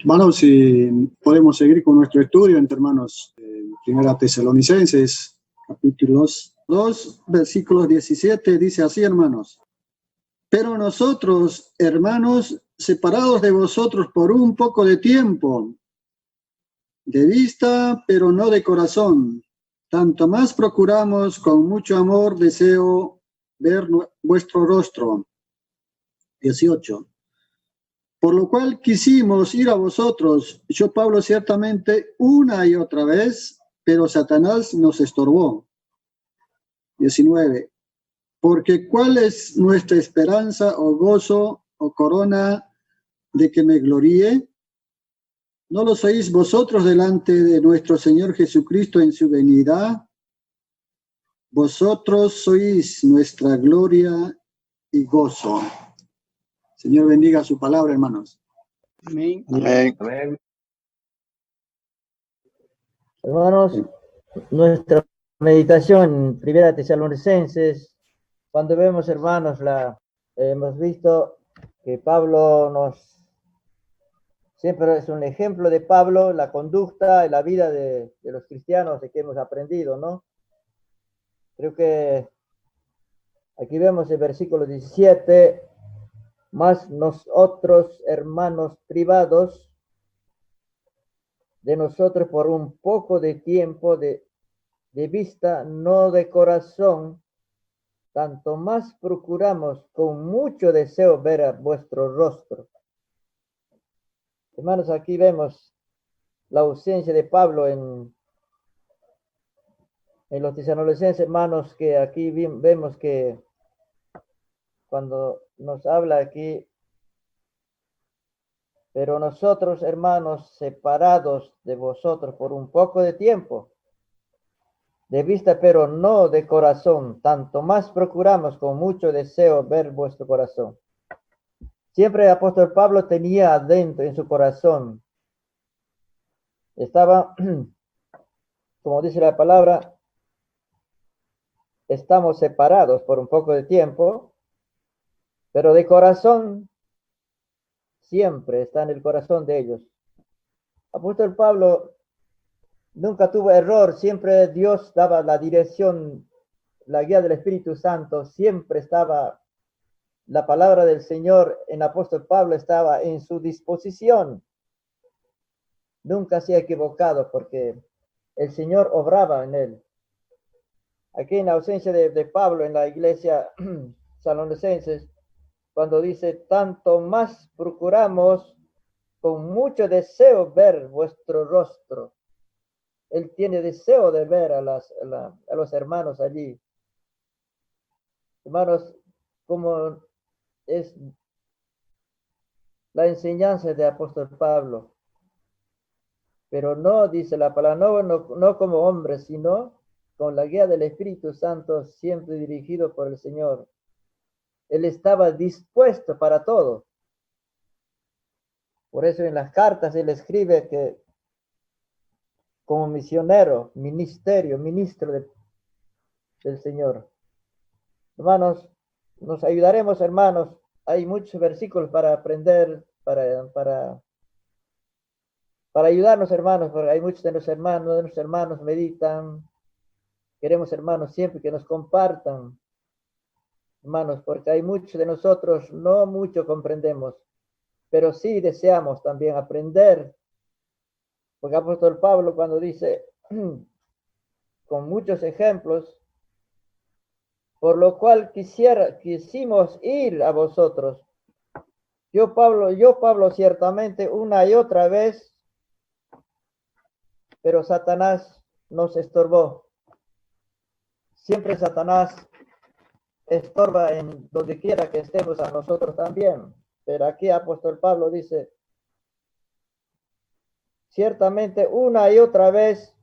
Hermanos, si podemos seguir con nuestro estudio entre hermanos, Primera Tesalonicenses, capítulos 2, versículos 17, dice así, hermanos. Pero nosotros, hermanos, separados de vosotros por un poco de tiempo, de vista, pero no de corazón, tanto más procuramos con mucho amor, deseo ver vuestro rostro. 18. Por lo cual quisimos ir a vosotros, yo Pablo ciertamente una y otra vez, pero Satanás nos estorbó. 19. Porque ¿cuál es nuestra esperanza o gozo o corona de que me gloríe? ¿No lo sois vosotros delante de nuestro Señor Jesucristo en su venida? Vosotros sois nuestra gloria y gozo. Señor bendiga su palabra, hermanos. Amén. Amén. Amén. Hermanos, nuestra meditación, Primera Tesalonicenses, cuando vemos, hermanos, hemos visto que Pablo siempre es un ejemplo de Pablo, la conducta y la vida de los cristianos de que hemos aprendido, ¿no? Creo que aquí vemos el versículo 17, más nosotros, hermanos privados, de nosotros por un poco de tiempo de vista, no de corazón, tanto más procuramos con mucho deseo ver a vuestro rostro. Hermanos, aquí vemos la ausencia de Pablo en los tesalonicenses, hermanos, que aquí vemos que cuando nos habla aquí, pero nosotros, hermanos, separados de vosotros por un poco de tiempo, de vista, pero no de corazón, tanto más procuramos con mucho deseo ver vuestro corazón. Siempre el apóstol Pablo tenía adentro en su corazón, estaba, como dice la palabra, estamos separados por un poco de tiempo, pero de corazón siempre está en el corazón de ellos. Apóstol Pablo nunca tuvo error, siempre Dios daba la dirección, la guía del Espíritu Santo, siempre estaba la palabra del Señor en apóstol Pablo, estaba en su disposición. Nunca se ha equivocado porque el Señor obraba en él. Aquí en la ausencia de Pablo en la iglesia Tesalonicenses, cuando dice, tanto más procuramos con mucho deseo ver vuestro rostro. Él tiene deseo de ver a los hermanos allí. Hermanos, como es la enseñanza de apóstol Pablo, pero no, dice la palabra, no como hombre, sino con la guía del Espíritu Santo, siempre dirigido por el Señor. Él estaba dispuesto para todo. Por eso en las cartas él escribe que como misionero, ministro del Señor. Hermanos, nos ayudaremos, hermanos. Hay muchos versículos para aprender, para ayudarnos, hermanos, porque hay muchos de nuestros hermanos meditan. Queremos, hermanos, siempre que nos compartan, hermanos, porque hay muchos de nosotros, no mucho comprendemos, pero sí deseamos también aprender. Porque apóstol Pablo cuando dice, con muchos ejemplos, por lo cual quisimos ir a vosotros. Yo Pablo ciertamente una y otra vez, pero Satanás nos estorbó. Siempre Satanás estorba en donde quiera que estemos a nosotros también. Pero aquí apóstol Pablo dice, ciertamente una y otra vez,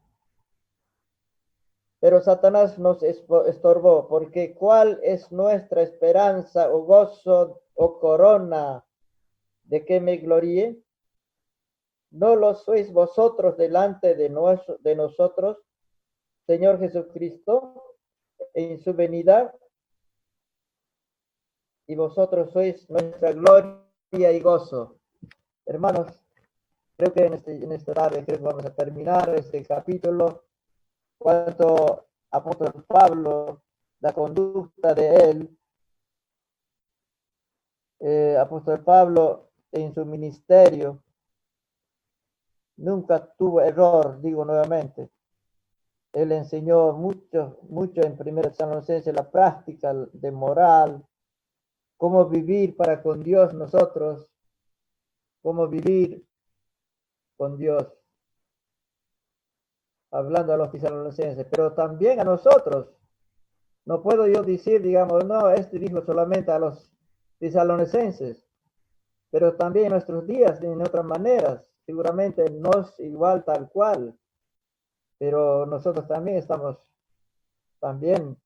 pero Satanás nos estorbó, porque ¿cuál es nuestra esperanza o gozo o corona de que me gloríe? ¿No lo sois vosotros delante de nosotros, Señor Jesucristo, en su venida? Y vosotros sois nuestra gloria y gozo. Hermanos, creo que en esta tarde creo que vamos a terminar este capítulo. Cuanto apóstol Pablo, la conducta de él, apóstol Pablo en su ministerio nunca tuvo error, digo nuevamente. Él enseñó mucho en 1 Tesalonicenses la práctica de moral, cómo vivir para con Dios nosotros, cómo vivir con Dios, hablando a los tesalonicenses, pero también a nosotros. No puedo yo decir, digamos, no, este dijo solamente a los tesalonicenses, pero también en nuestros días, en otras maneras, seguramente no es igual tal cual, pero nosotros también estamos también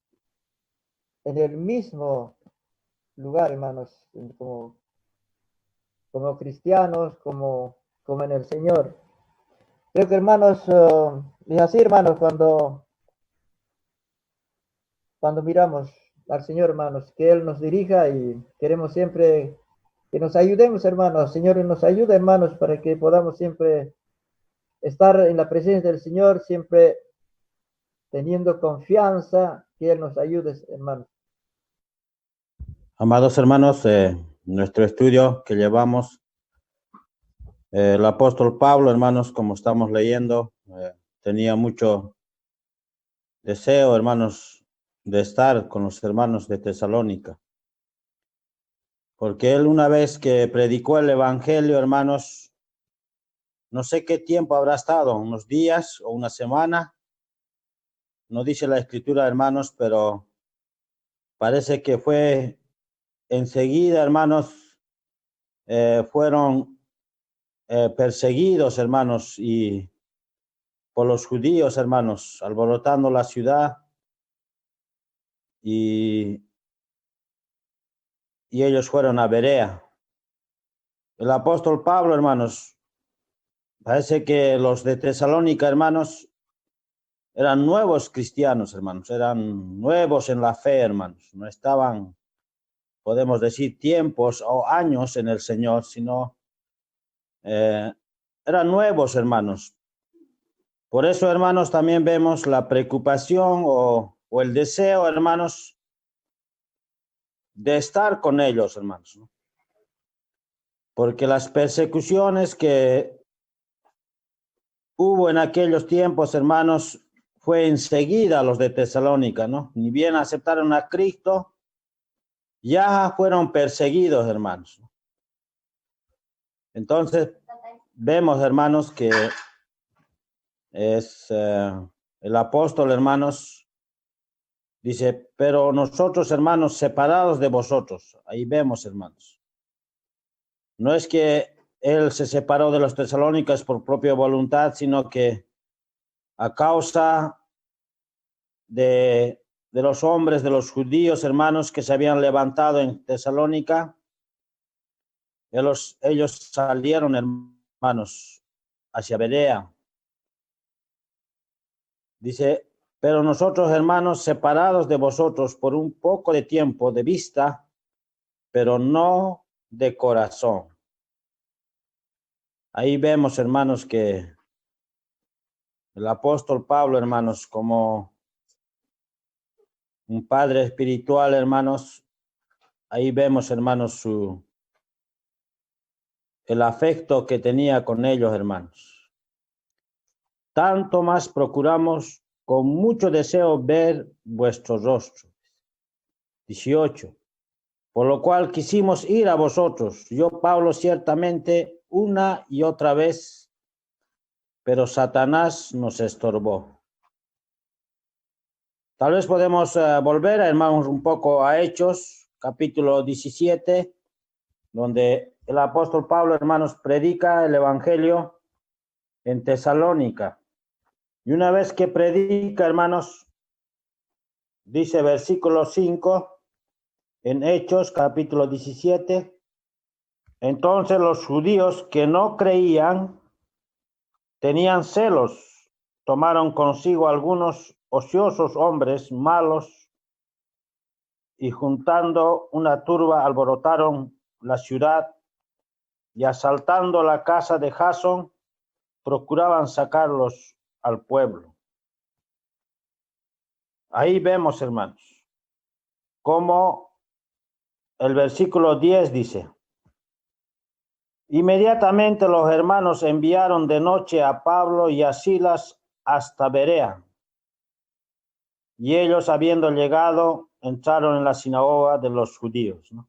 en el mismo lugar, hermanos, como cristianos, como en el Señor. Creo que, hermanos, es así, hermanos, cuando miramos al Señor, hermanos, que Él nos dirija y queremos siempre que nos ayudemos, hermanos. Señor, nos ayuda, hermanos, para que podamos siempre estar en la presencia del Señor, siempre teniendo confianza que Él nos ayude, hermanos. Amados hermanos, nuestro estudio que llevamos, el apóstol Pablo, hermanos, como estamos leyendo, tenía mucho deseo, hermanos, de estar con los hermanos de Tesalónica. Porque él una vez que predicó el evangelio, hermanos, no sé qué tiempo habrá estado, unos días o una semana, no dice la escritura, hermanos, pero parece que fue enseguida, hermanos, fueron perseguidos, hermanos, y por los judíos, hermanos, alborotando la ciudad, y ellos fueron a Berea. El apóstol Pablo, hermanos, parece que los de Tesalónica, hermanos, eran nuevos cristianos, hermanos, eran nuevos en la fe, hermanos, no estaban, podemos decir, tiempos o años en el Señor, sino eran nuevos, hermanos. Por eso, hermanos, también vemos la preocupación o el deseo, hermanos, de estar con ellos, hermanos, ¿no? Porque las persecuciones que hubo en aquellos tiempos, hermanos, fue enseguida a los de Tesalónica, ¿no? Ni bien aceptaron a Cristo, ya fueron perseguidos, hermanos. Entonces, vemos, hermanos, que es el apóstol, hermanos, dice, pero nosotros, hermanos, separados de vosotros. Ahí vemos, hermanos. No es que él se separó de los tesalónicos por propia voluntad, sino que a causa de los hombres, de los judíos, hermanos, que se habían levantado en Tesalónica, ellos salieron, hermanos, hacia Berea. Dice, pero nosotros, hermanos, separados de vosotros por un poco de tiempo de vista, pero no de corazón. Ahí vemos, hermanos, que el apóstol Pablo, hermanos, como un padre espiritual, hermanos, ahí vemos, hermanos, el afecto que tenía con ellos, hermanos. Tanto más procuramos con mucho deseo ver vuestro rostro. 18. Por lo cual quisimos ir a vosotros, yo, Pablo, ciertamente una y otra vez, pero Satanás nos estorbó. Tal vez podemos volver, hermanos, un poco a Hechos, capítulo 17, donde el apóstol Pablo, hermanos, predica el evangelio en Tesalónica. Y una vez que predica, hermanos, dice versículo 5, en Hechos, capítulo 17, entonces los judíos que no creían tenían celos, tomaron consigo algunos ociosos hombres malos y juntando una turba alborotaron la ciudad y asaltando la casa de Jasón procuraban sacarlos al pueblo. Ahí vemos, hermanos, cómo el versículo 10 dice: inmediatamente los hermanos enviaron de noche a Pablo y a Silas hasta Berea. Y ellos, habiendo llegado, entraron en la sinagoga de los judíos, ¿no?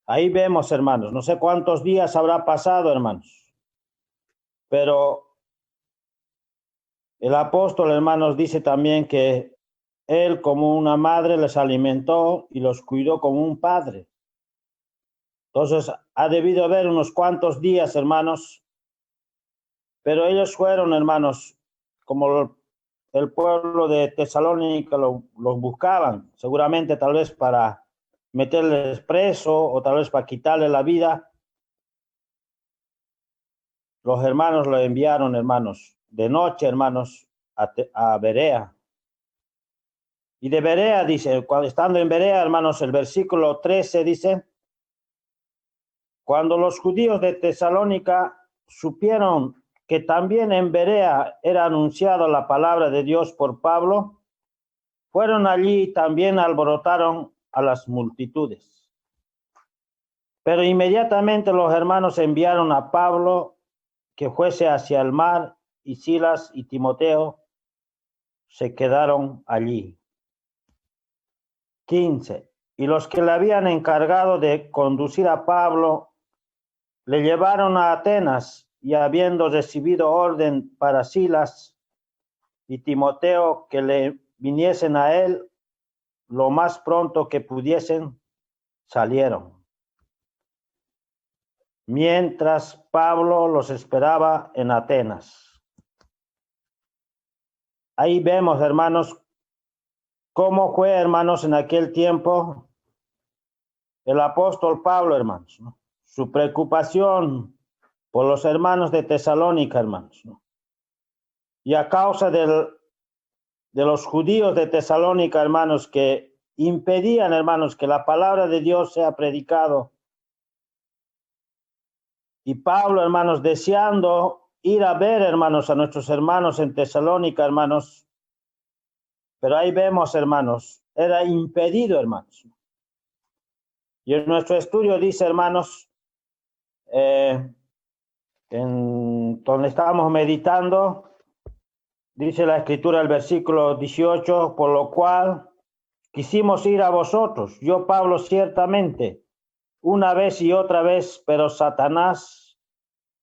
Ahí vemos, hermanos, no sé cuántos días habrá pasado, hermanos, pero el apóstol, hermanos, dice también que él, como una madre, les alimentó y los cuidó como un padre. Entonces, ha debido haber unos cuantos días, hermanos, pero ellos fueron, hermanos, como el pueblo de Tesalónica los buscaban, seguramente tal vez para meterles preso o tal vez para quitarle la vida. Los hermanos lo enviaron, hermanos, de noche, hermanos, a Berea. Y de Berea dice, cuando estando en Berea, hermanos, el versículo 13 dice: cuando los judíos de Tesalónica supieron que también en Berea era anunciada la palabra de Dios por Pablo, fueron allí y también alborotaron a las multitudes. Pero inmediatamente los hermanos enviaron a Pablo que fuese hacia el mar, y Silas y Timoteo se quedaron allí. 15. Y los que le habían encargado de conducir a Pablo le llevaron a Atenas, y habiendo recibido orden para Silas y Timoteo que le viniesen a él lo más pronto que pudiesen, salieron. Mientras Pablo los esperaba en Atenas. Ahí vemos, hermanos, cómo fue, hermanos, en aquel tiempo el apóstol Pablo, hermanos, ¿no? Su preocupación por los hermanos de Tesalónica, hermanos, ¿no? Y a causa de los judíos de Tesalónica, hermanos, que impedían, hermanos, que la palabra de Dios sea predicado. Y Pablo, hermanos, deseando ir a ver, hermanos, a nuestros hermanos en Tesalónica, hermanos, pero ahí vemos, hermanos, era impedido, hermanos. Y en nuestro estudio dice, hermanos, donde estábamos meditando, dice la escritura, el versículo 18, por lo cual quisimos ir a vosotros, yo Pablo ciertamente, una vez y otra vez, pero Satanás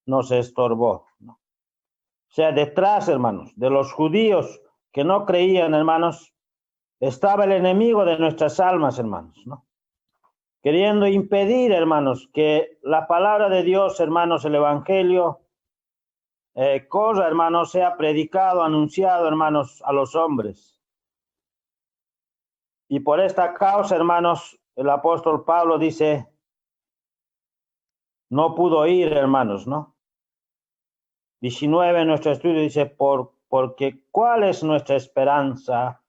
nos estorbó, ¿no? O sea, detrás, hermanos, de los judíos que no creían, hermanos, estaba el enemigo de nuestras almas, hermanos, ¿no? Queriendo impedir, hermanos, que la palabra de Dios, hermanos, el evangelio, corra, hermanos, sea predicado, anunciado, hermanos, a los hombres. Y por esta causa, hermanos, el apóstol Pablo dice, no pudo ir, hermanos, ¿no? 19 en nuestro estudio dice, porque ¿cuál es nuestra esperanza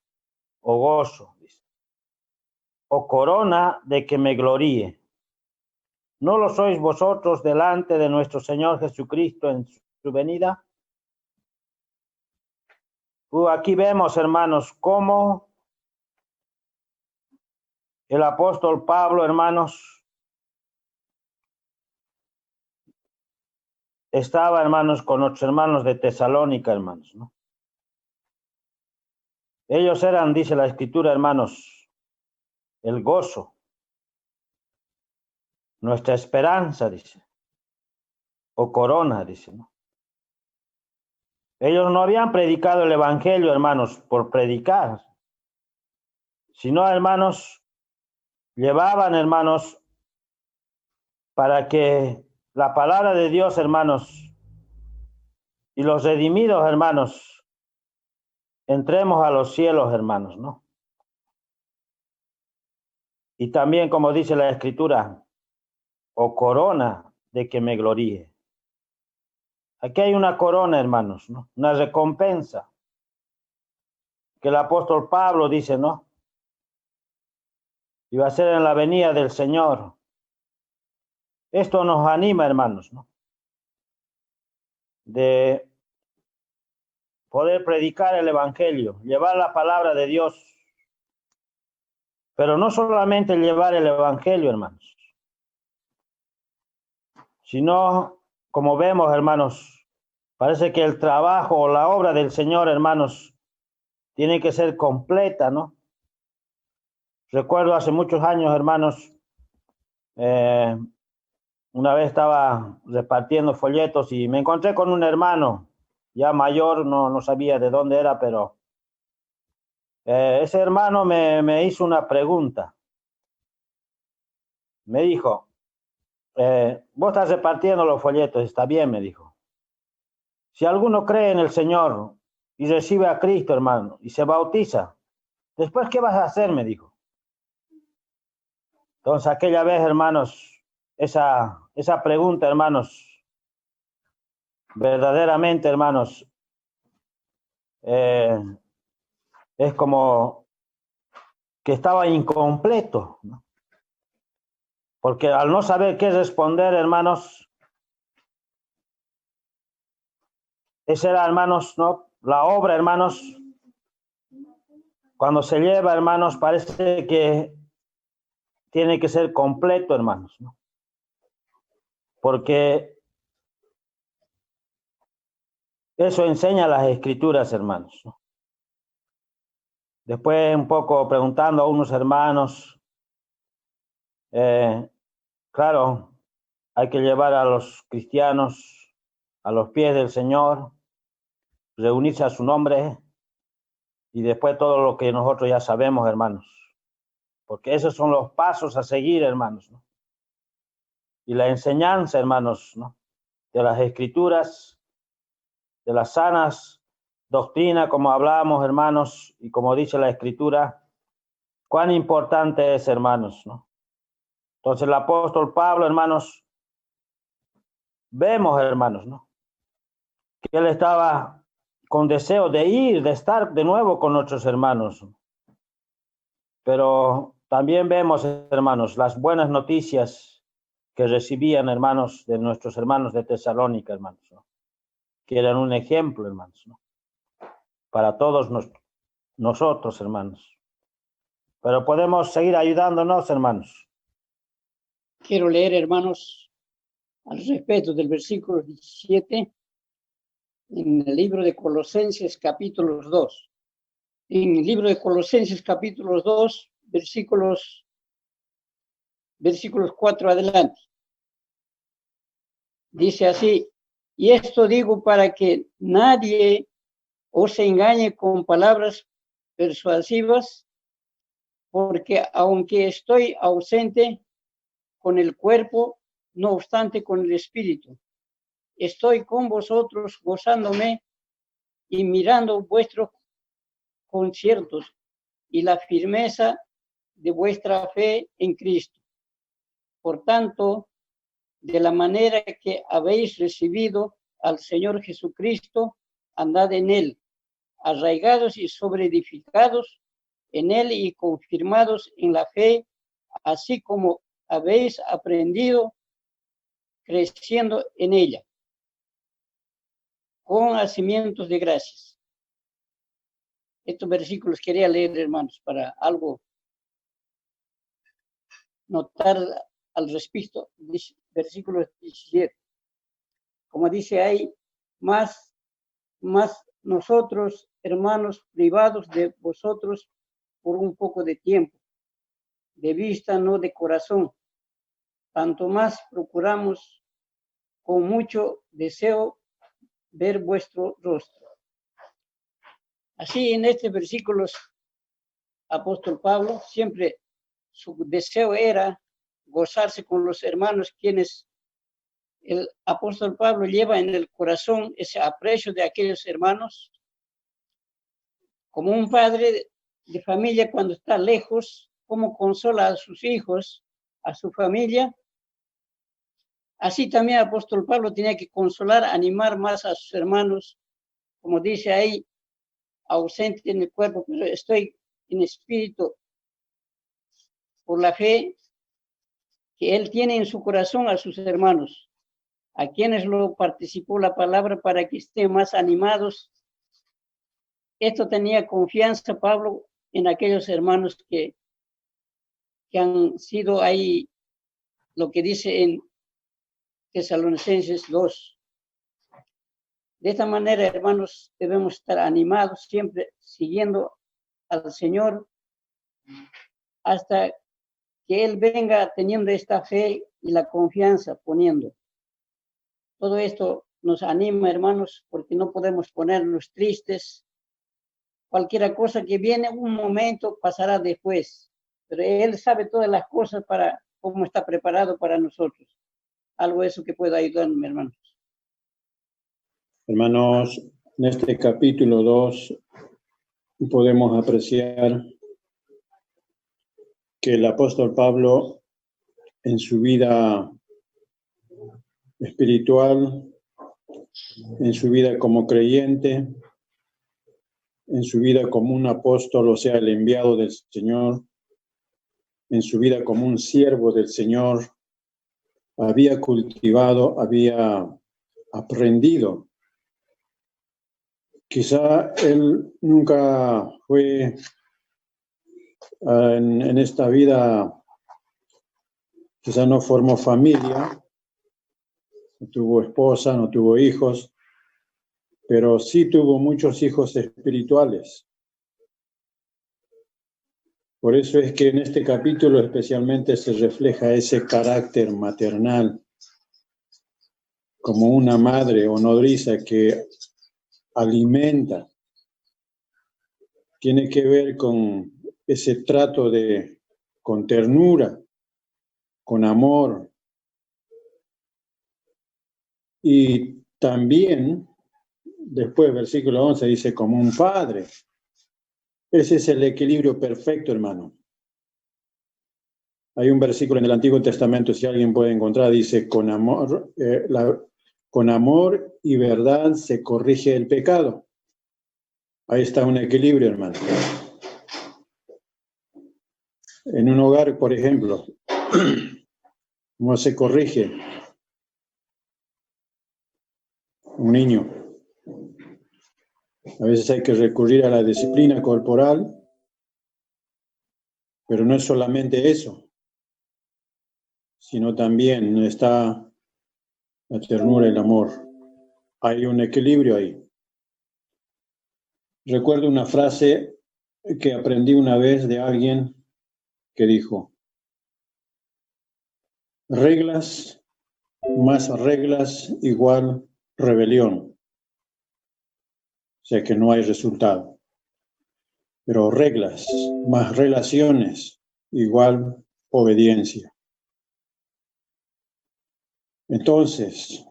o gozo? Dice, o corona de que me gloríe. ¿No lo sois vosotros delante de nuestro Señor Jesucristo en su venida? Aquí vemos, hermanos, cómo el apóstol Pablo, hermanos, estaba, hermanos, con los hermanos de Tesalónica, hermanos, ¿no? Ellos eran, dice la escritura, hermanos, el gozo, nuestra esperanza, dice, o corona, dice, ¿no? Ellos no habían predicado el evangelio, hermanos, por predicar, sino, hermanos, llevaban, hermanos, para que la palabra de Dios, hermanos, y los redimidos, hermanos, entremos a los cielos, hermanos, ¿no? Y también, como dice la escritura, o corona de que me gloríe. Aquí hay una corona, hermanos, ¿no? Una recompensa que el apóstol Pablo dice, ¿no? Y va a ser en la venida del Señor. Esto nos anima, hermanos, ¿no? de poder predicar el evangelio, llevar la palabra de Dios. Pero no solamente llevar el evangelio, hermanos, sino, como vemos, hermanos, parece que el trabajo o la obra del Señor, hermanos, tiene que ser completa, ¿no? Recuerdo hace muchos años, hermanos, una vez estaba repartiendo folletos y me encontré con un hermano ya mayor, no sabía de dónde era, pero ese hermano me hizo una pregunta. Me dijo, vos estás repartiendo los folletos, está bien, me dijo. Si alguno cree en el Señor y recibe a Cristo, hermano, y se bautiza, después, ¿qué vas a hacer? Me dijo. Entonces, aquella vez, hermanos, esa pregunta, hermanos, verdaderamente, hermanos, es como que estaba incompleto, ¿no? Porque al no saber qué responder, hermanos, esa era, hermanos, ¿no? La obra, hermanos, cuando se lleva, hermanos, parece que tiene que ser completo, hermanos, ¿no? Porque eso enseña las escrituras, hermanos, ¿no? Después, un poco preguntando a unos hermanos, claro, hay que llevar a los cristianos a los pies del Señor, reunirse a su nombre y después todo lo que nosotros ya sabemos, hermanos. Porque esos son los pasos a seguir, hermanos, ¿no? Y la enseñanza, hermanos, ¿no? De las escrituras, de las sanas doctrinas, como hablamos, hermanos, y como dice la escritura, cuán importante es, hermanos, ¿no? Entonces el apóstol Pablo, hermanos, vemos, hermanos, ¿no? Que él estaba con deseo de ir, de estar de nuevo con nuestros hermanos. Pero también vemos, hermanos, las buenas noticias que recibían, hermanos, de nuestros hermanos de Tesalónica, hermanos, ¿no? Que eran un ejemplo, hermanos, ¿no? Para todos nosotros, hermanos. Pero podemos seguir ayudándonos, hermanos. Quiero leer, hermanos, al respecto del versículo 17 en el libro de Colosenses, capítulo 2. En el libro de Colosenses, capítulo 2, versículos 4 adelante. Dice así: y esto digo para que nadie os engañe con palabras persuasivas, porque aunque estoy ausente con el cuerpo, no obstante con el espíritu, estoy con vosotros gozándome y mirando vuestros conciertos y la firmeza de vuestra fe en Cristo. Por tanto, de la manera que habéis recibido al Señor Jesucristo, andad en él, arraigados y sobreedificados en él y confirmados en la fe, así como habéis aprendido, creciendo en ella, con hacimientos de gracias. Estos versículos quería leer, hermanos, para algo notar al respecto. Versículo 17. Como dice ahí, más nosotros, hermanos, privados de vosotros por un poco de tiempo, de vista, no de corazón, tanto más procuramos con mucho deseo ver vuestro rostro. Así en este versículo, apóstol Pablo siempre su deseo era gozarse con los hermanos, quienes el apóstol Pablo lleva en el corazón ese aprecio de aquellos hermanos, como un padre de familia cuando está lejos, cómo consola a sus hijos, a su familia. Así también el apóstol Pablo tenía que consolar, animar más a sus hermanos, como dice ahí, ausente en el cuerpo, pero estoy en espíritu por la fe que él tiene en su corazón a sus hermanos. a quienes lo participó la palabra para que estén más animados. Esto tenía confianza Pablo en aquellos hermanos que han sido ahí, lo que dice en Tesalonicenses 2. De esta manera, hermanos, debemos estar animados, siempre siguiendo al Señor, hasta que Él venga teniendo esta fe y la confianza poniendo. Todo esto nos anima, hermanos, porque no podemos ponernos tristes. Cualquier cosa que viene, un momento pasará después, pero Él sabe todas las cosas para cómo está preparado para nosotros. Algo eso que pueda ayudarme, hermanos. Hermanos, en este capítulo 2 podemos apreciar que el apóstol Pablo en su vida espiritual, en su vida como creyente, en su vida como un apóstol, o sea, el enviado del Señor, en su vida como un siervo del Señor, había cultivado, había aprendido. Quizá él nunca fue en esta vida, quizá no formó familia, no tuvo esposa, no tuvo hijos, pero sí tuvo muchos hijos espirituales. Por eso es que en este capítulo especialmente se refleja ese carácter maternal, como una madre o nodriza que alimenta. Tiene que ver con ese trato con ternura, con amor. Y también, después, versículo 11, dice, como un padre. Ese es el equilibrio perfecto, hermano. Hay un versículo en el Antiguo Testamento, si alguien puede encontrar, dice, con amor y verdad se corrige el pecado. Ahí está un equilibrio, hermano. En un hogar, por ejemplo, ¿cómo se corrige un niño? A veces hay que recurrir a la disciplina corporal, pero no es solamente eso, sino también está la ternura y el amor. Hay un equilibrio ahí. Recuerdo una frase que aprendí una vez de alguien que dijo, reglas más reglas igual rebelión. O sea que no hay resultado. Pero reglas más relaciones igual obediencia. Entonces,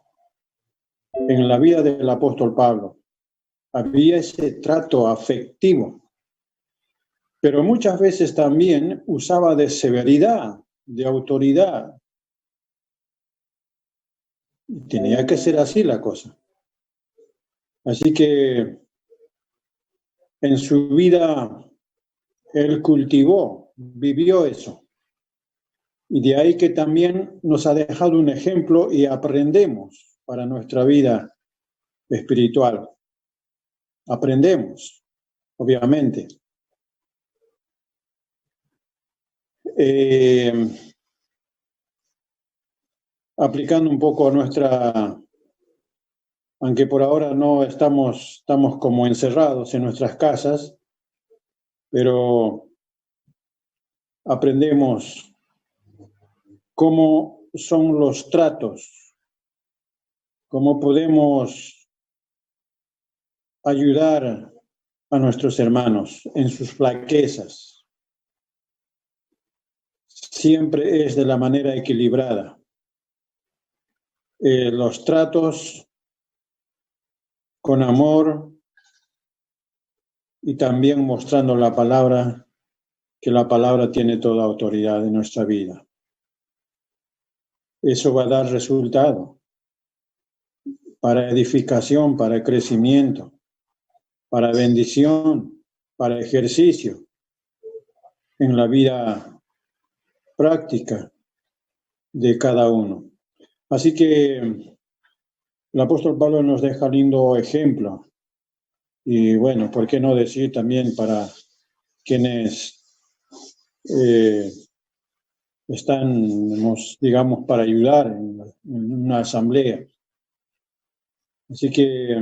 en la vida del apóstol Pablo había ese trato afectivo, pero muchas veces también usaba de severidad, de autoridad. Tenía que ser así la cosa. Así que en su vida él cultivó, vivió eso. Y de ahí que también nos ha dejado un ejemplo y aprendemos para nuestra vida espiritual. Aprendemos, obviamente. Aplicando un poco a nuestra, aunque por ahora no estamos como encerrados en nuestras casas, pero aprendemos cómo son los tratos, cómo podemos ayudar a nuestros hermanos en sus flaquezas. Siempre es de la manera equilibrada. Los tratos con amor y también mostrando la palabra, que la palabra tiene toda autoridad en nuestra vida. Eso va a dar resultado para edificación, para crecimiento, para bendición, para ejercicio en la vida práctica de cada uno. Así que El apóstol Pablo nos deja lindo ejemplo. Y bueno, ¿por qué no decir también para quienes están, digamos, para ayudar en una asamblea? Así que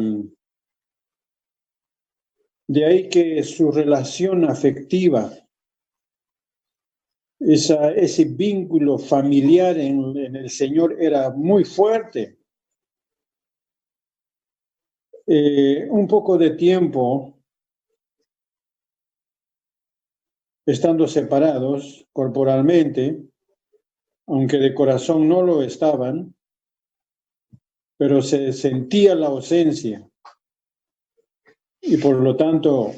de ahí que su relación afectiva, ese vínculo familiar en el Señor era muy fuerte. Un poco de tiempo estando separados corporalmente, aunque de corazón no lo estaban, pero se sentía la ausencia y por lo tanto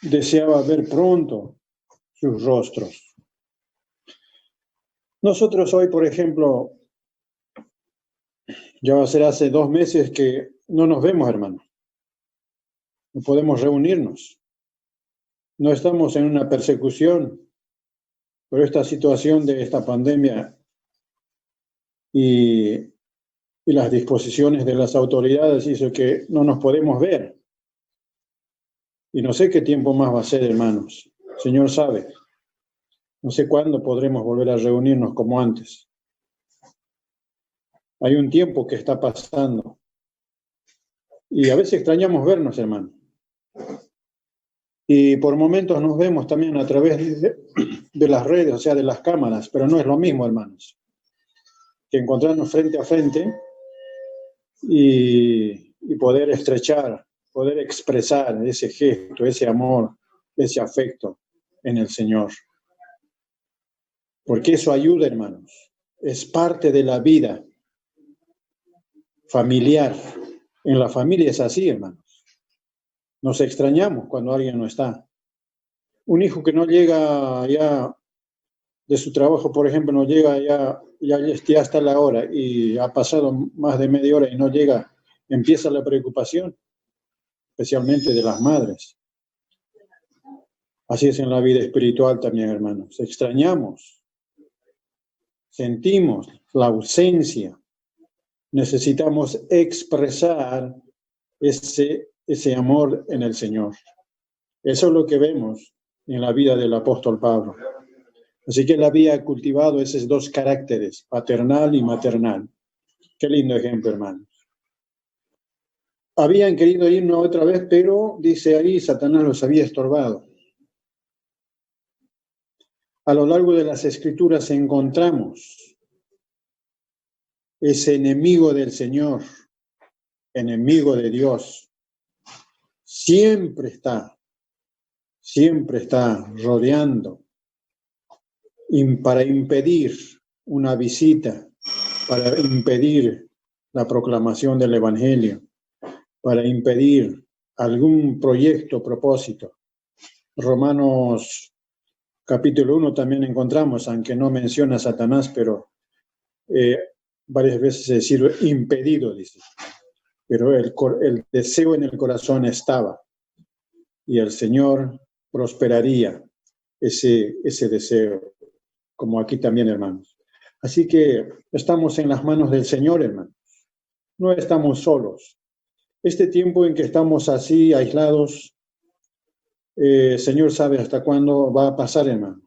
deseaba ver pronto sus rostros. Nosotros hoy, por ejemplo, ya va a ser hace 2 meses que no nos vemos, hermano. No podemos reunirnos. No estamos en una persecución, pero esta situación de esta pandemia y las disposiciones de las autoridades hizo que no nos podemos ver. Y no sé qué tiempo más va a ser, hermanos. El Señor sabe. No sé cuándo podremos volver a reunirnos como antes. Hay un tiempo que está pasando. Y a veces extrañamos vernos, hermano. Y por momentos nos vemos también a través de las redes, o sea, de las cámaras, pero no es lo mismo, hermanos, que encontrarnos frente a frente y poder estrechar, poder expresar ese gesto, ese amor, ese afecto en el Señor. Porque eso ayuda, hermanos. Es parte de la vida familiar. En la familia es así, hermanos. Nos extrañamos cuando alguien no está. Un hijo que no llega ya de su trabajo, por ejemplo, no llega ya hasta la hora y ha pasado más de media hora y no llega, empieza la preocupación, especialmente de las madres. Así es en la vida espiritual también, hermanos. Extrañamos, sentimos la ausencia. Necesitamos expresar ese amor en el Señor. Eso es lo que vemos en la vida del apóstol Pablo. Así que él había cultivado esos 2 caracteres, paternal y maternal. Qué lindo ejemplo, hermanos. Habían querido irnos otra vez, pero dice ahí, Satanás los había estorbado. A lo largo de las Escrituras encontramos ese enemigo del Señor, enemigo de Dios. Siempre está rodeando para impedir una visita, para impedir la proclamación del Evangelio, para impedir algún proyecto, propósito. Romanos capítulo 1 también encontramos, aunque no menciona a Satanás, pero varias veces se dice impedido, dice. Pero el deseo en el corazón estaba y el Señor prosperaría ese deseo, como aquí también, hermanos. Así que estamos en las manos del Señor, hermanos. No estamos solos. Este tiempo en que estamos así, aislados, Señor sabe hasta cuándo va a pasar, hermanos.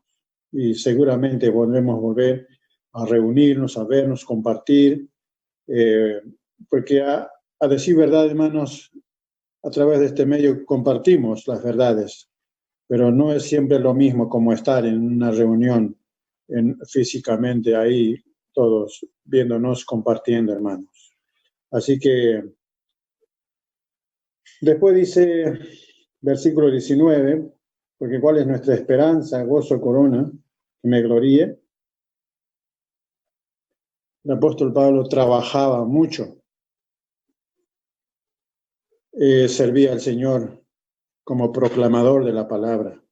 Y seguramente volver a reunirnos, a vernos, compartir, porque a decir verdad, hermanos, a través de este medio compartimos las verdades, pero no es siempre lo mismo como estar en una reunión físicamente ahí, todos viéndonos, compartiendo, hermanos. Así que después dice, versículo 19, porque cuál es nuestra esperanza, gozo, corona, que me gloríe. El apóstol Pablo trabajaba mucho, servía al Señor como proclamador de la palabra.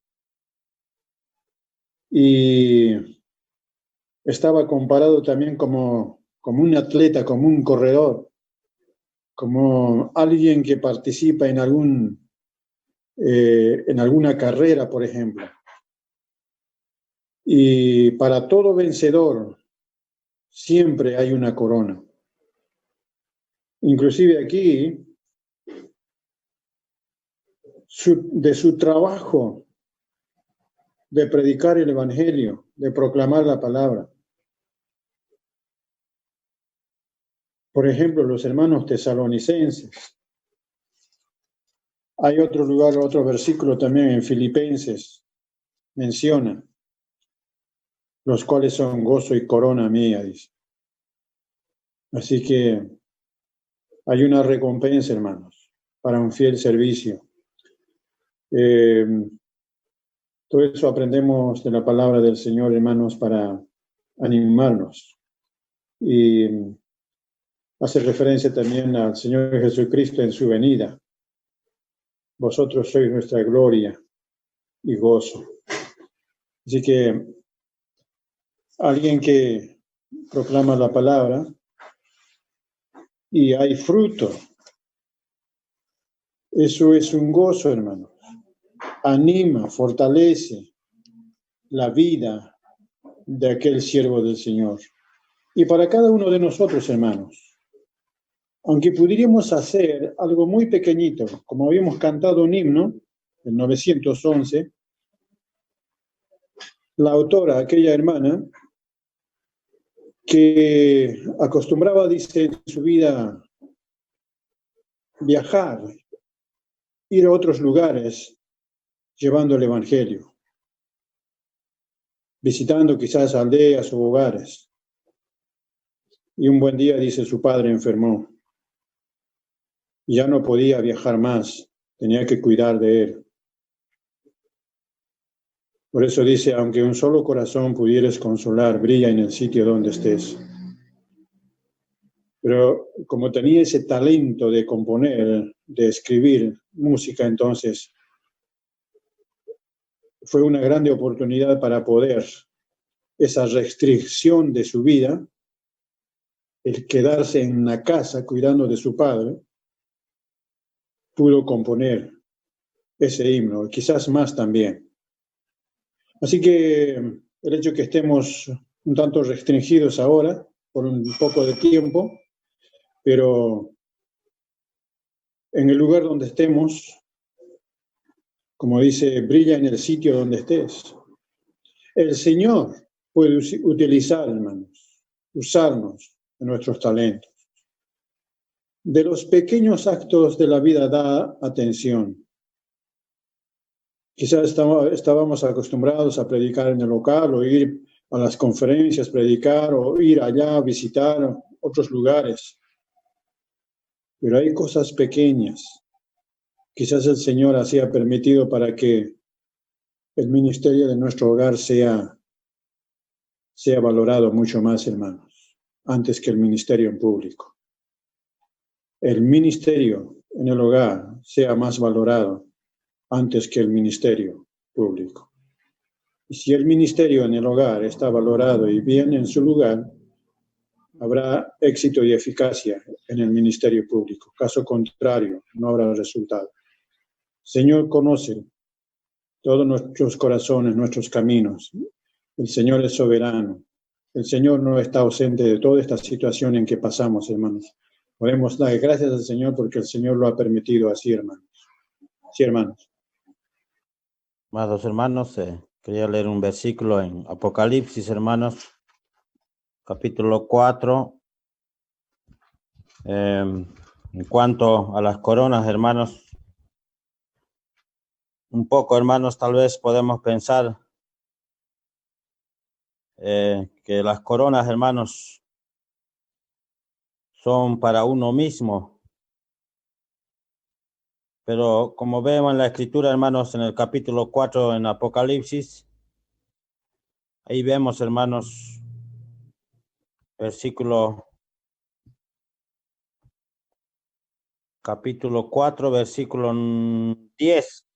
Y estaba comparado también como un atleta, como un corredor, como alguien que participa en alguna carrera, por ejemplo. Y para todo vencedor siempre hay una corona. Inclusive aquí, de su trabajo de predicar el Evangelio, de proclamar la palabra. Por ejemplo, los hermanos tesalonicenses. Hay otro lugar, otro versículo también en Filipenses, menciona, los cuales son gozo y corona mía, dice. Así que hay una recompensa, hermanos, para un fiel servicio. Todo eso aprendemos de la palabra del Señor, hermanos, para animarnos. Y hace referencia también al Señor Jesucristo en su venida. Vosotros sois nuestra gloria y gozo. Así que alguien que proclama la palabra y hay fruto, eso es un gozo, hermanos. Anima, fortalece la vida de aquel siervo del Señor. Y para cada uno de nosotros, hermanos, aunque pudiéramos hacer algo muy pequeñito, como habíamos cantado un himno, el 911, la autora, aquella hermana, que acostumbraba, dice, en su vida viajar, ir a otros lugares, llevando el Evangelio, visitando quizás aldeas o hogares. Y un buen día, dice, su padre enfermó. Ya no podía viajar más, tenía que cuidar de él. Por eso dice, aunque un solo corazón pudieres consolar, brilla en el sitio donde estés. Pero como tenía ese talento de componer, de escribir música, entonces fue una grande oportunidad para poder, esa restricción de su vida, el quedarse en la casa cuidando de su padre, pudo componer ese himno, quizás más también. Así que el hecho que estemos un tanto restringidos ahora, por un poco de tiempo, pero en el lugar donde estemos, como dice, brilla en el sitio donde estés. El Señor puede utilizar, hermanos, usarnos de nuestros talentos. De los pequeños actos de la vida da atención. Quizás estábamos acostumbrados a predicar en el local o ir a las conferencias, predicar o ir allá a visitar otros lugares. Pero hay cosas pequeñas. Quizás el Señor así ha permitido para que el ministerio de nuestro hogar sea valorado mucho más, hermanos, antes que el ministerio en público. El ministerio en el hogar sea más valorado antes que el ministerio público. Y si el ministerio en el hogar está valorado y bien en su lugar, habrá éxito y eficacia en el ministerio público. Caso contrario, no habrá resultado. Señor conoce todos nuestros corazones, nuestros caminos. El Señor es soberano. El Señor no está ausente de toda esta situación en que pasamos, hermanos. Podemos dar gracias al Señor porque el Señor lo ha permitido así, hermanos. Sí, hermanos. Amados hermanos, quería leer un versículo en Apocalipsis, hermanos, capítulo 4. En cuanto a las coronas, hermanos, un poco, hermanos, tal vez podemos pensar que las coronas, hermanos, son para uno mismo. Pero como vemos en la escritura, hermanos, en el capítulo 4 en Apocalipsis, ahí vemos, hermanos, capítulo 4, versículo 10.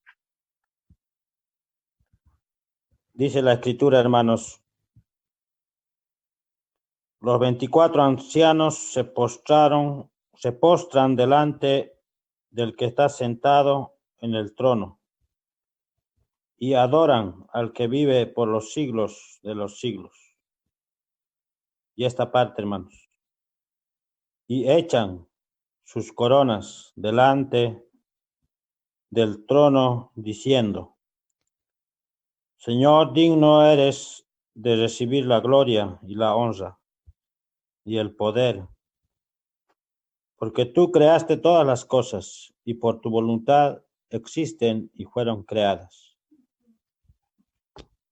Dice la escritura, hermanos, los 24 ancianos se postran delante del que está sentado en el trono y adoran al que vive por los siglos de los siglos. Y esta parte, hermanos, y echan sus coronas delante del trono, diciendo: Señor, digno eres de recibir la gloria y la honra y el poder, porque tú creaste todas las cosas y por tu voluntad existen y fueron creadas.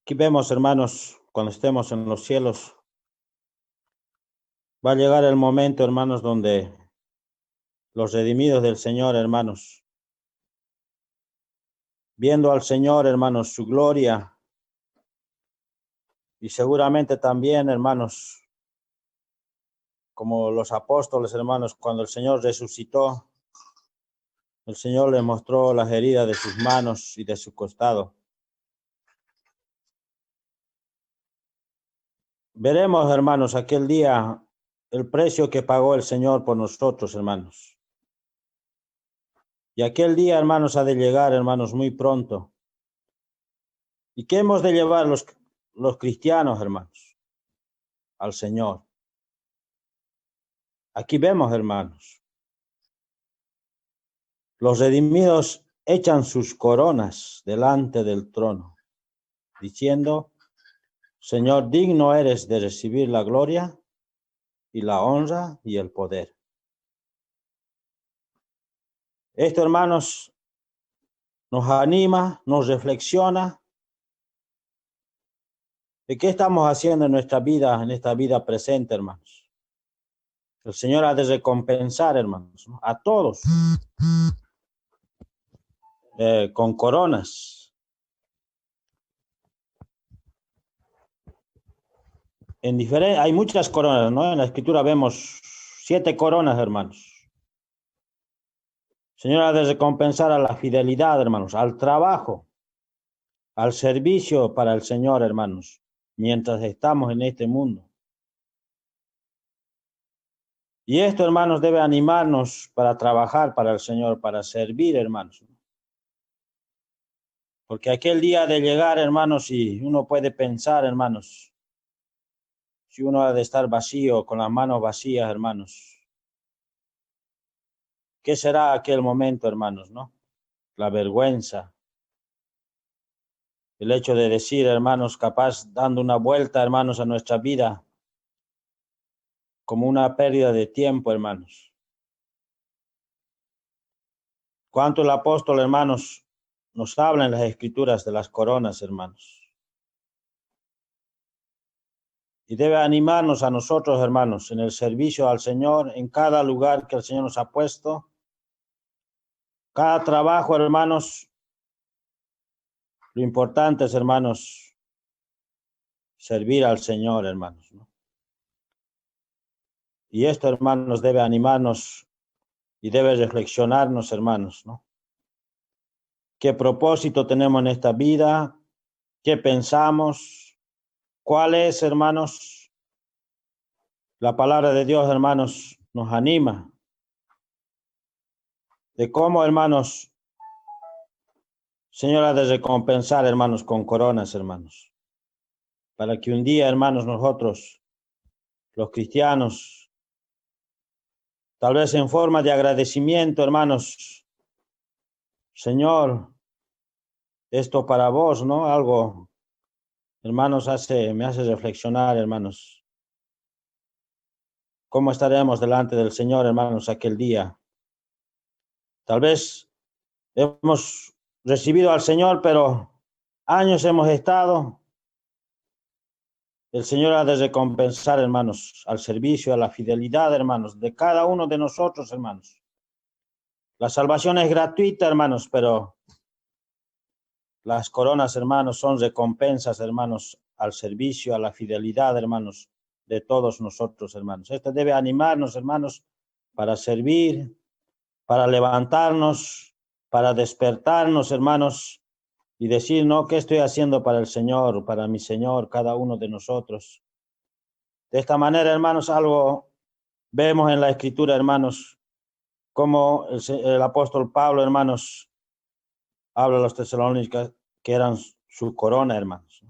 Aquí vemos, hermanos, cuando estemos en los cielos, va a llegar el momento, hermanos, donde los redimidos del Señor, hermanos, viendo al Señor, hermanos, su gloria, y seguramente también, hermanos, como los apóstoles, hermanos, cuando el Señor resucitó, el Señor le mostró las heridas de sus manos y de su costado. Veremos, hermanos, aquel día el precio que pagó el Señor por nosotros, hermanos. Y aquel día, hermanos, ha de llegar, hermanos, muy pronto. ¿Y qué hemos de llevar los cristianos, hermanos? Al Señor. Aquí vemos, hermanos, los redimidos echan sus coronas delante del trono, diciendo: Señor, digno eres de recibir la gloria y la honra y el poder. Esto, hermanos, nos anima, nos reflexiona de qué estamos haciendo en nuestra vida, en esta vida presente, hermanos. El Señor ha de recompensar, hermanos, ¿no?, a todos con coronas. Hay muchas coronas, ¿no? En la Escritura vemos 7 coronas, hermanos. El Señor ha de recompensar a la fidelidad, hermanos, al trabajo, al servicio para el Señor, hermanos, mientras estamos en este mundo. Y esto, hermanos, debe animarnos para trabajar para el Señor, para servir, hermanos. Porque aquel día de llegar, hermanos, y uno puede pensar, hermanos, si uno ha de estar vacío, con las manos vacías, hermanos, ¿qué será aquel momento, hermanos, no? La vergüenza. El hecho de decir, hermanos, capaz dando una vuelta, hermanos, a nuestra vida, como una pérdida de tiempo, hermanos. Cuánto el apóstol, hermanos, nos habla en las Escrituras de las coronas, hermanos. Y debe animarnos a nosotros, hermanos, en el servicio al Señor, en cada lugar que el Señor nos ha puesto. Cada trabajo, hermanos, lo importante es, hermanos, servir al Señor, hermanos, ¿no? Y esto, hermanos, debe animarnos y debe reflexionarnos, hermanos, ¿no? ¿Qué propósito tenemos en esta vida? ¿Qué pensamos? ¿Cuál es, hermanos? La palabra de Dios, hermanos, nos anima de cómo, hermanos, Señor ha de recompensar, hermanos, con coronas, hermanos, para que un día, hermanos, nosotros, los cristianos, tal vez en forma de agradecimiento, hermanos, Señor, esto para vos, ¿no? Algo, hermanos, me hace reflexionar, hermanos, cómo estaremos delante del Señor, hermanos, aquel día. Tal vez hemos recibido al Señor, pero años hemos estado. El Señor ha de recompensar, hermanos, al servicio, a la fidelidad, hermanos, de cada uno de nosotros, hermanos. La salvación es gratuita, hermanos, pero las coronas, hermanos, son recompensas, hermanos, al servicio, a la fidelidad, hermanos, de todos nosotros, hermanos. Esto debe animarnos, hermanos, para servir, para levantarnos, para despertarnos, hermanos, y decir, no, ¿qué estoy haciendo para el Señor, para mi Señor, cada uno de nosotros? De esta manera, hermanos, algo vemos en la Escritura, hermanos, como el apóstol Pablo, hermanos, habla a los tesalónicos que eran su corona, hermanos.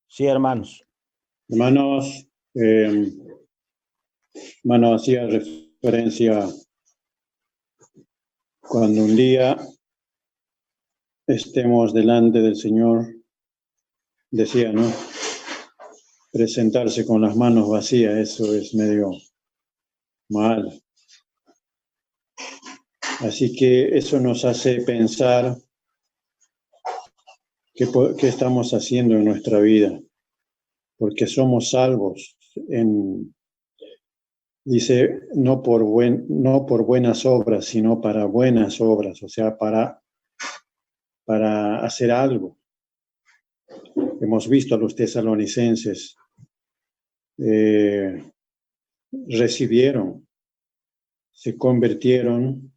Sí, hermanos. Hermanos, hermano hacía referencia cuando un día estemos delante del Señor, decía, ¿no? Presentarse con las manos vacías, eso es medio mal. Así que eso nos hace pensar qué estamos haciendo en nuestra vida, porque somos salvos dice, no por buenas obras, sino para buenas obras, o sea, para hacer algo. Hemos visto a los tesalonicenses, recibieron, se convirtieron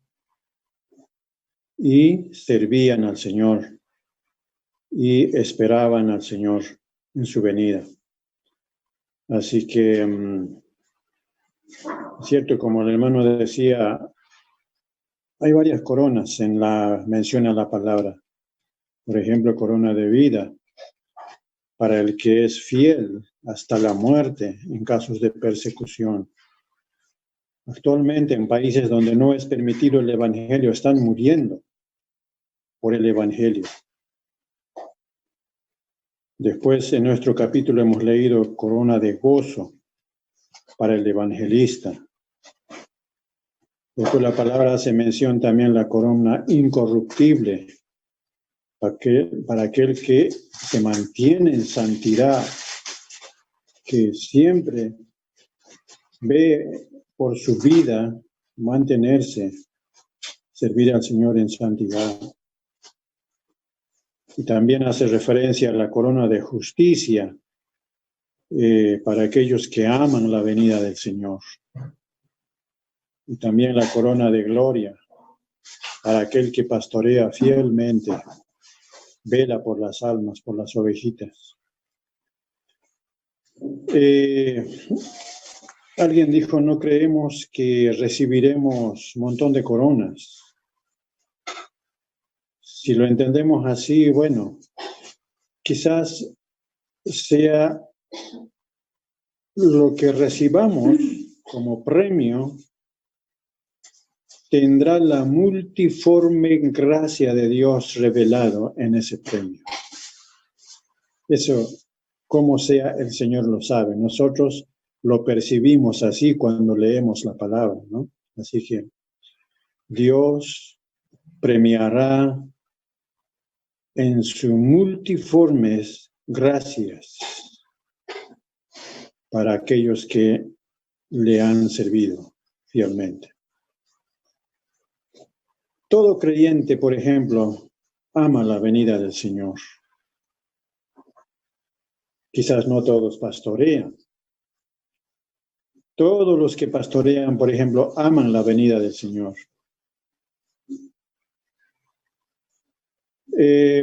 y servían al Señor y esperaban al Señor en su venida. Así que, es cierto, como el hermano decía, hay varias coronas en la mención a la palabra. Por ejemplo, corona de vida para el que es fiel hasta la muerte en casos de persecución. Actualmente, en países donde no es permitido el evangelio, están muriendo por el evangelio. Después, en nuestro capítulo hemos leído corona de gozo para el evangelista. Después la palabra hace mención también la corona incorruptible para aquel que se mantiene en santidad, que siempre ve por su vida mantenerse, servir al Señor en santidad. Y también hace referencia a la corona de justicia para aquellos que aman la venida del Señor. Y también la corona de gloria para aquel que pastorea fielmente, vela por las almas, por las ovejitas. Alguien dijo, no creemos que recibiremos un montón de coronas. Si lo entendemos así, bueno, quizás sea lo que recibamos como premio, tendrá la multiforme gracia de Dios revelado en ese premio. Eso, como sea, el Señor lo sabe. Nosotros lo percibimos así cuando leemos la palabra, ¿no? Así que Dios premiará en sus multiformes gracias para aquellos que le han servido fielmente. Todo creyente, por ejemplo, ama la venida del Señor. Quizás no todos pastorean. Todos los que pastorean, por ejemplo, aman la venida del Señor.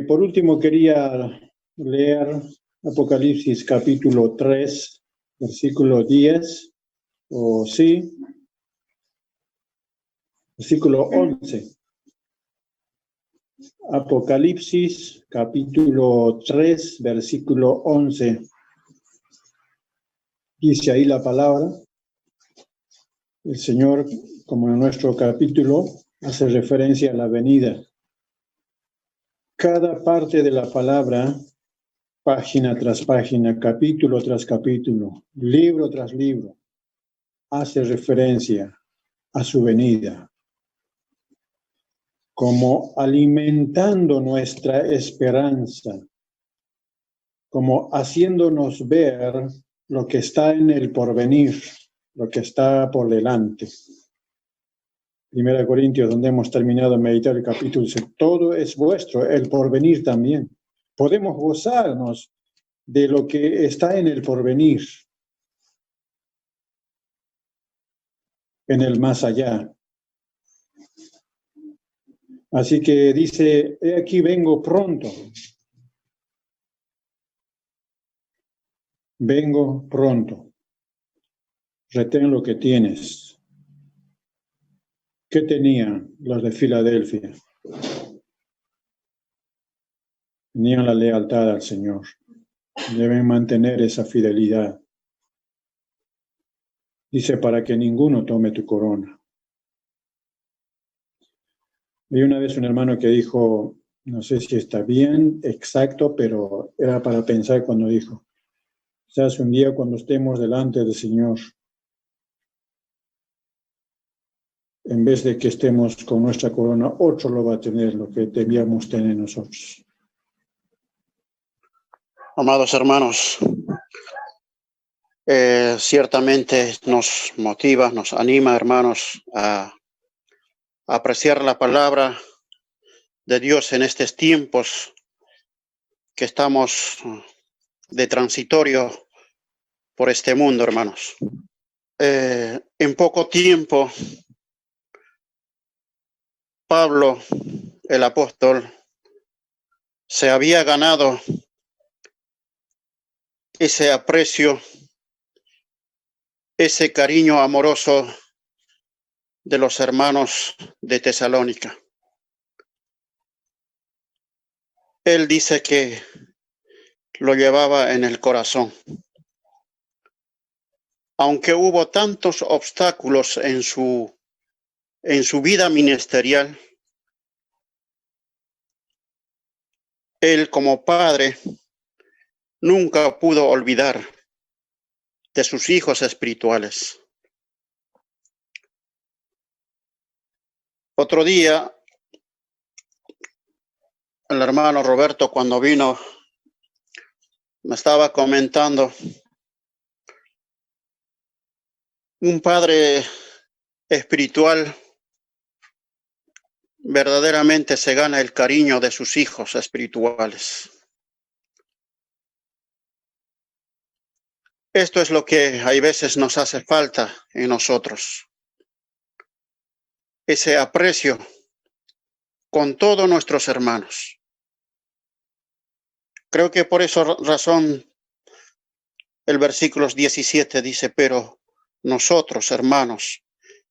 Por último, quería leer Apocalipsis capítulo 3, versículo 10, versículo 11. Apocalipsis capítulo 3, versículo 11. Dice ahí la palabra. El Señor, como en nuestro capítulo, hace referencia a la venida. Cada parte de la palabra, página tras página, capítulo tras capítulo, libro tras libro, hace referencia a su venida, como alimentando nuestra esperanza, como haciéndonos ver lo que está en el porvenir, lo que está por delante. 1 Corintios, donde hemos terminado de meditar el capítulo, dice, todo es vuestro, el porvenir también. Podemos gozarnos de lo que está en el porvenir, en el más allá. Así que dice, he aquí vengo pronto. Vengo pronto. Retén lo que tienes. ¿Qué tenían los de Filadelfia? Tenían la lealtad al Señor. Deben mantener esa fidelidad. Dice, para que ninguno tome tu corona. Vi una vez un hermano que dijo, no sé si está bien, exacto, pero era para pensar cuando dijo, quizás un día cuando estemos delante del Señor, en vez de que estemos con nuestra corona, otro lo va a tener, lo que debíamos tener nosotros. Amados hermanos, ciertamente nos motiva, nos anima, hermanos, a apreciar la palabra de Dios en estos tiempos que estamos de transitorio por este mundo, hermanos. En poco tiempo, Pablo, el apóstol, se había ganado ese aprecio, ese cariño amoroso de los hermanos de Tesalónica. Él dice que lo llevaba en el corazón. Aunque hubo tantos obstáculos en su vida ministerial, él como padre nunca pudo olvidar de sus hijos espirituales. Otro día, el hermano Roberto, cuando vino, me estaba comentando, un padre espiritual verdaderamente se gana el cariño de sus hijos espirituales. Esto es lo que hay veces nos hace falta en nosotros. Ese aprecio con todos nuestros hermanos. Creo que por esa razón el versículo 17 dice, pero nosotros, hermanos,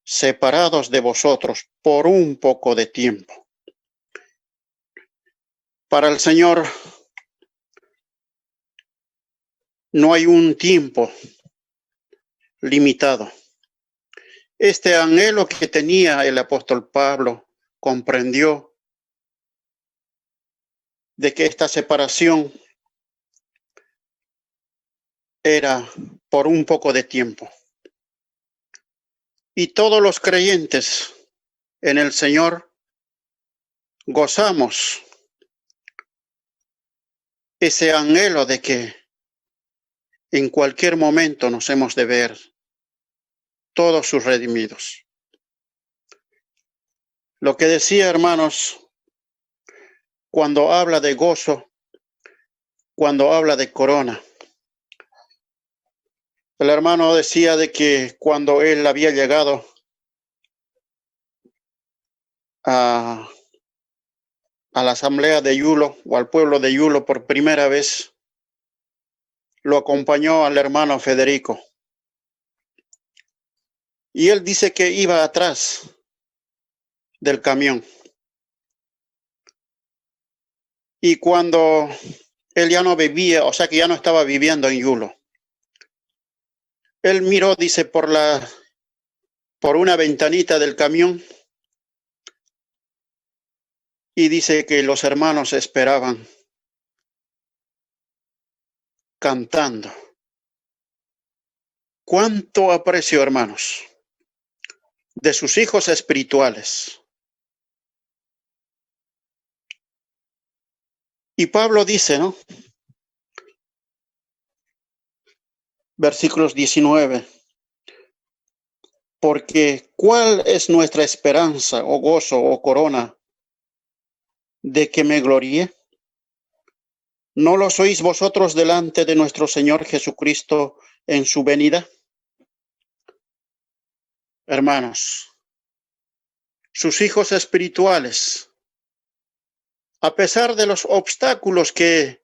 separados de vosotros por un poco de tiempo. Para el Señor no hay un tiempo limitado. Este anhelo que tenía el apóstol Pablo comprendió de que esta separación era por un poco de tiempo. Y todos los creyentes en el Señor gozamos ese anhelo de que en cualquier momento nos hemos de ver todos sus redimidos. Lo que decía, hermanos, cuando habla de gozo, cuando habla de corona, el hermano decía de que cuando él había llegado a la asamblea de Yulo o al pueblo de Yulo por primera vez, lo acompañó al hermano Federico. Y él dice que iba atrás del camión. Y cuando él ya no vivía, o sea que ya no estaba viviendo en Yulo, él miró, dice, por una ventanita del camión y dice que los hermanos esperaban cantando. ¿Cuánto aprecio, hermanos, de sus hijos espirituales? Y Pablo dice, ¿no? Versículos 19. Porque ¿cuál es nuestra esperanza o gozo o corona de que me gloríe? ¿No lo sois vosotros delante de nuestro Señor Jesucristo en su venida? Hermanos, sus hijos espirituales, a pesar de los obstáculos que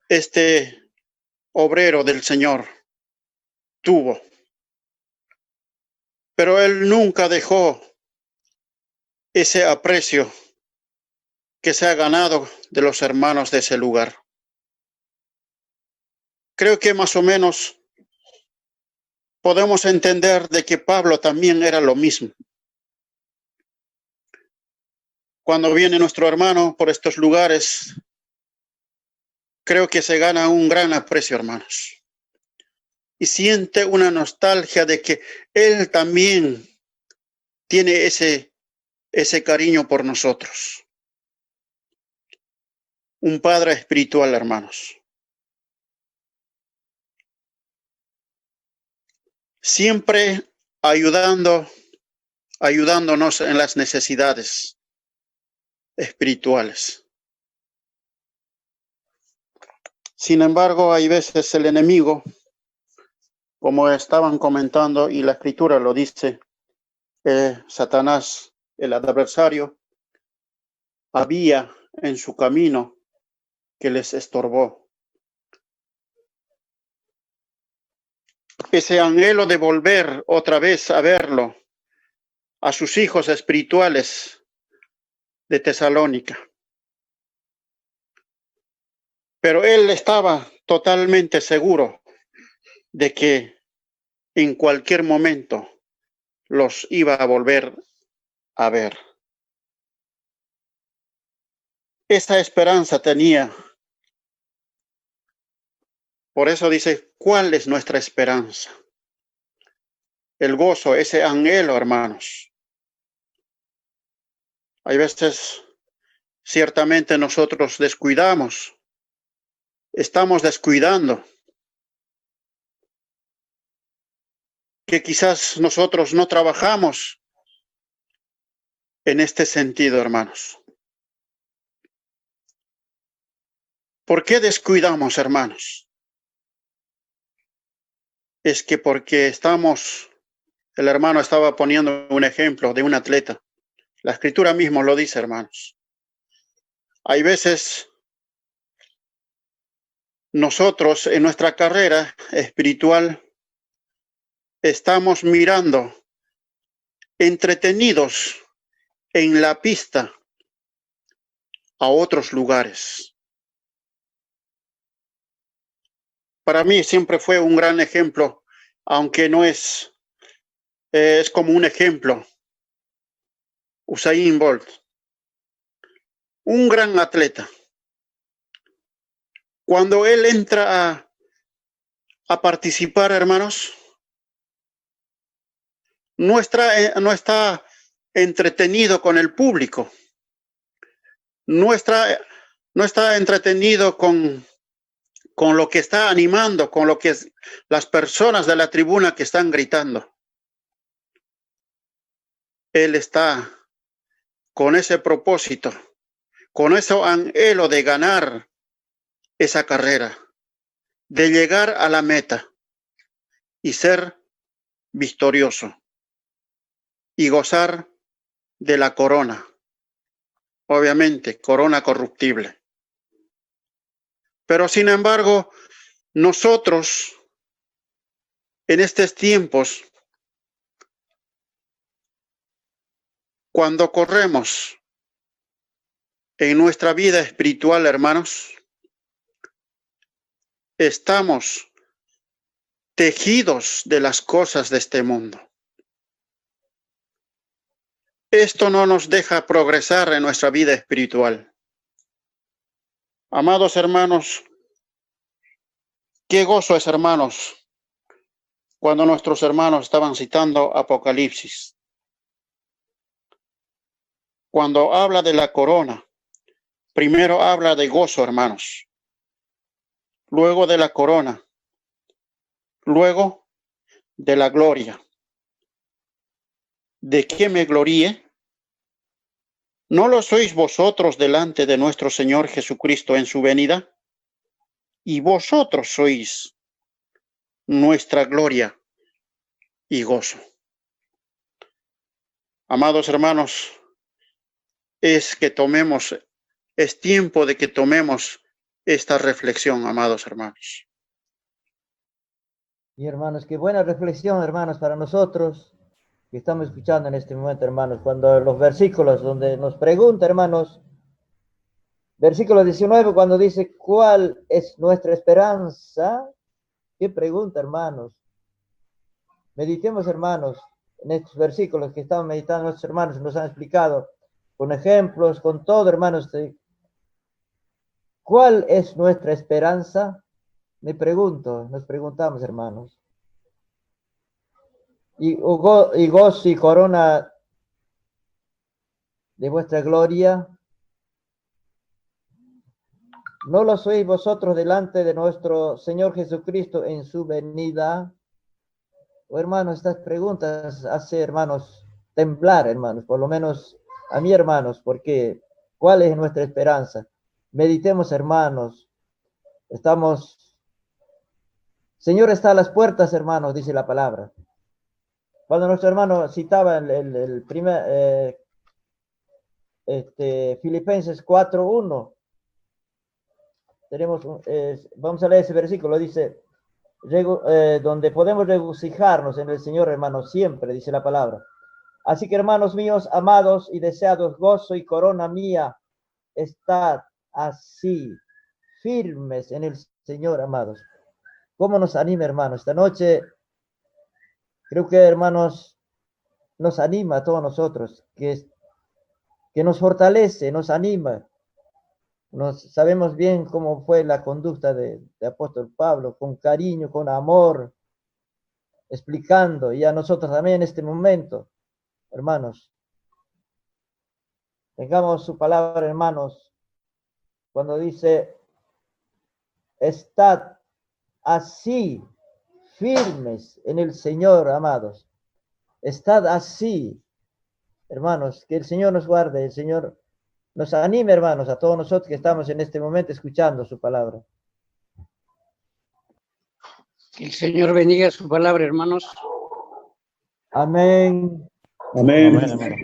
este obrero del Señor tuvo, pero él nunca dejó ese aprecio que se ha ganado de los hermanos de ese lugar. Creo que más o menos podemos entender de que Pablo también era lo mismo. cuando viene nuestro hermano por estos lugares, creo que se gana un gran aprecio, hermanos. Y siente una nostalgia de que él también tiene ese cariño por nosotros. Un padre espiritual, hermanos. Siempre ayudándonos en las necesidades espirituales. Sin embargo, hay veces el enemigo, como estaban comentando y la escritura lo dice, Satanás, el adversario, había en su camino que les estorbó. Ese anhelo de volver otra vez a verlo, a sus hijos espirituales de Tesalónica. Pero él estaba totalmente seguro de que en cualquier momento los iba a volver a ver. Esa esperanza tenía. Por eso dice, ¿cuál es nuestra esperanza? El gozo, ese anhelo, hermanos. Hay veces, ciertamente nosotros descuidamos, estamos descuidando, que quizás nosotros no trabajamos en este sentido, hermanos. ¿Por qué descuidamos, hermanos? Es que porque el hermano estaba poniendo un ejemplo de un atleta. La escritura mismo lo dice, hermanos. Hay veces nosotros en nuestra carrera espiritual estamos mirando, entretenidos en la pista a otros lugares. Para mí siempre fue un gran ejemplo, aunque no es como un ejemplo. Usain Bolt, un gran atleta. Cuando él entra a participar, hermanos, no está entretenido con el público, no está entretenido con lo que está animando, con lo que las personas de la tribuna que están gritando. Él está con ese propósito, con ese anhelo de ganar esa carrera, de llegar a la meta y ser victorioso y gozar de la corona, obviamente, corona corruptible. Pero sin embargo, nosotros en estos tiempos, cuando corremos en nuestra vida espiritual, hermanos, estamos tejidos de las cosas de este mundo. Esto no nos deja progresar en nuestra vida espiritual. Amados hermanos, qué gozo es, hermanos, cuando nuestros hermanos estaban citando Apocalipsis. Cuando habla de la corona, primero habla de gozo, hermanos. Luego de la corona. Luego de la gloria. ¿De qué me gloríe? ¿No lo sois vosotros delante de nuestro Señor Jesucristo en su venida? Y vosotros sois nuestra gloria y gozo. Amados hermanos, es tiempo de que tomemos esta reflexión, amados hermanos. Y hermanos, qué buena reflexión, hermanos, para nosotros que estamos escuchando en este momento, hermanos, cuando los versículos donde nos pregunta, hermanos, versículo 19, cuando dice, ¿cuál es nuestra esperanza? ¿Qué pregunta, hermanos? Meditemos, hermanos, en estos versículos que estamos meditando, nuestros hermanos nos han explicado con ejemplos, con todo, hermanos. ¿Cuál es nuestra esperanza? Me pregunto, nos preguntamos, hermanos. Y gozo y corona de vuestra gloria, ¿no lo sois vosotros delante de nuestro Señor Jesucristo en su venida? Oh, hermanos, estas preguntas hace, hermanos, temblar, hermanos, por lo menos a mí, hermanos, porque ¿cuál es nuestra esperanza? Meditemos, hermanos. Señor está a las puertas, hermanos, dice la palabra. Cuando nuestro hermano citaba el primer, Filipenses 4:1, vamos a leer ese versículo, dice, donde podemos regocijarnos en el Señor, hermanos, siempre, dice la palabra. Así que, hermanos míos, amados y deseados, gozo y corona mía, estad así, firmes en el Señor, amados. ¿Cómo nos anima, hermanos? Esta noche, creo que, hermanos, nos anima a todos nosotros, que nos fortalece, nos anima. Sabemos bien cómo fue la conducta de apóstol Pablo, con cariño, con amor, explicando, y a nosotros también en este momento, hermanos. Tengamos su palabra, hermanos, cuando dice, estad así, firmes en el Señor, amados. Estad así, hermanos, que el Señor nos guarde, el Señor nos anime, hermanos, a todos nosotros que estamos en este momento escuchando su palabra. Que el Señor bendiga su palabra, hermanos. Amén. Amén. Amén, hermano.